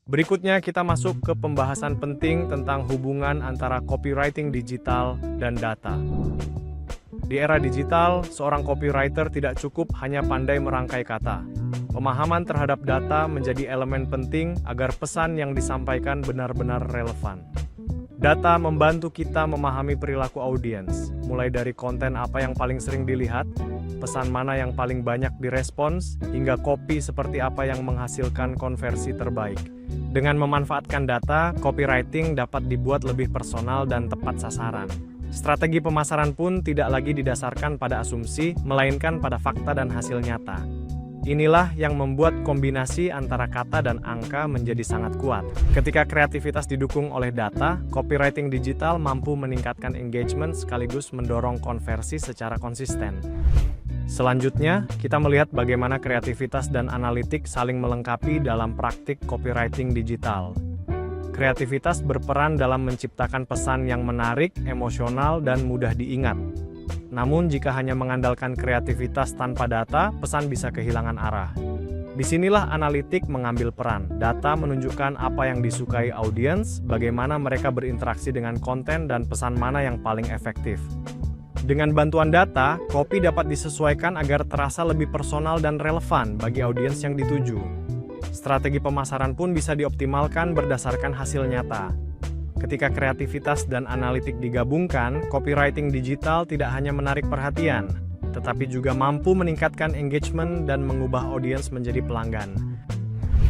Berikutnya kita masuk ke pembahasan penting tentang hubungan antara copywriting digital dan data. Di era digital, seorang copywriter tidak cukup hanya pandai merangkai kata. Pemahaman terhadap data menjadi elemen penting agar pesan yang disampaikan benar-benar relevan. Data membantu kita memahami perilaku audiens, mulai dari konten apa yang paling sering dilihat, pesan mana yang paling banyak direspons, hingga copy seperti apa yang menghasilkan konversi terbaik. Dengan memanfaatkan data, copywriting dapat dibuat lebih personal dan tepat sasaran. Strategi pemasaran pun tidak lagi didasarkan pada asumsi, melainkan pada fakta dan hasil nyata. Inilah yang membuat kombinasi antara kata dan angka menjadi sangat kuat. Ketika kreativitas didukung oleh data, copywriting digital mampu meningkatkan engagement sekaligus mendorong konversi secara konsisten. Selanjutnya, kita melihat bagaimana kreativitas dan analitik saling melengkapi dalam praktik copywriting digital. Kreativitas berperan dalam menciptakan pesan yang menarik, emosional, dan mudah diingat. Namun, jika hanya mengandalkan kreativitas tanpa data, pesan bisa kehilangan arah. Disinilah analitik mengambil peran. Data menunjukkan apa yang disukai audiens, bagaimana mereka berinteraksi dengan konten, dan pesan mana yang paling efektif. Dengan bantuan data, copy dapat disesuaikan agar terasa lebih personal dan relevan bagi audiens yang dituju. Strategi pemasaran pun bisa dioptimalkan berdasarkan hasil nyata. Ketika kreativitas dan analitik digabungkan, copywriting digital tidak hanya menarik perhatian, tetapi juga mampu meningkatkan engagement dan mengubah audiens menjadi pelanggan.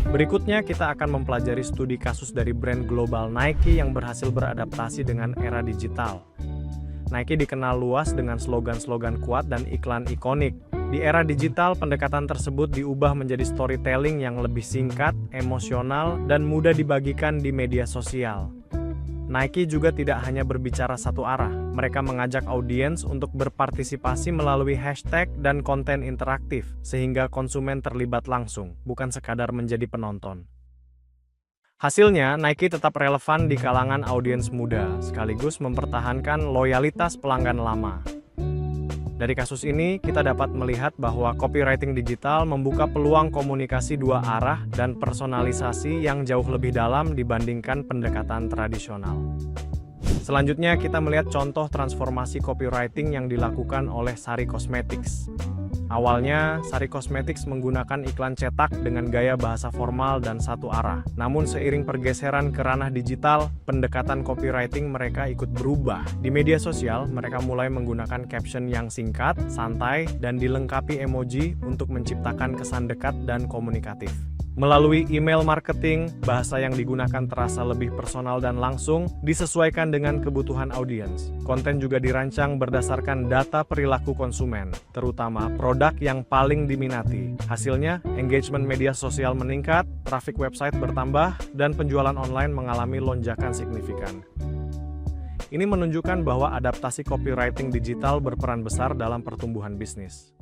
Berikutnya kita akan mempelajari studi kasus dari brand global Nike yang berhasil beradaptasi dengan era digital. Nike dikenal luas dengan slogan-slogan kuat dan iklan ikonik. Di era digital, pendekatan tersebut diubah menjadi storytelling yang lebih singkat, emosional, dan mudah dibagikan di media sosial. Nike juga tidak hanya berbicara satu arah, mereka mengajak audiens untuk berpartisipasi melalui hashtag dan konten interaktif, sehingga konsumen terlibat langsung, bukan sekadar menjadi penonton. Hasilnya, Nike tetap relevan di kalangan audiens muda, sekaligus mempertahankan loyalitas pelanggan lama. Dari kasus ini, kita dapat melihat bahwa copywriting digital membuka peluang komunikasi dua arah dan personalisasi yang jauh lebih dalam dibandingkan pendekatan tradisional. Selanjutnya, kita melihat contoh transformasi copywriting yang dilakukan oleh Sari Cosmetics. Awalnya, Sari Cosmetics menggunakan iklan cetak dengan gaya bahasa formal dan satu arah. Namun seiring pergeseran ke ranah digital, pendekatan copywriting mereka ikut berubah. Di media sosial, mereka mulai menggunakan caption yang singkat, santai, dan dilengkapi emoji untuk menciptakan kesan dekat dan komunikatif. Melalui email marketing, bahasa yang digunakan terasa lebih personal dan langsung, disesuaikan dengan kebutuhan audiens. Konten juga dirancang berdasarkan data perilaku konsumen, terutama produk yang paling diminati. Hasilnya, engagement media sosial meningkat, trafik website bertambah, dan penjualan online mengalami lonjakan signifikan. Ini menunjukkan bahwa adaptasi copywriting digital berperan besar dalam pertumbuhan bisnis.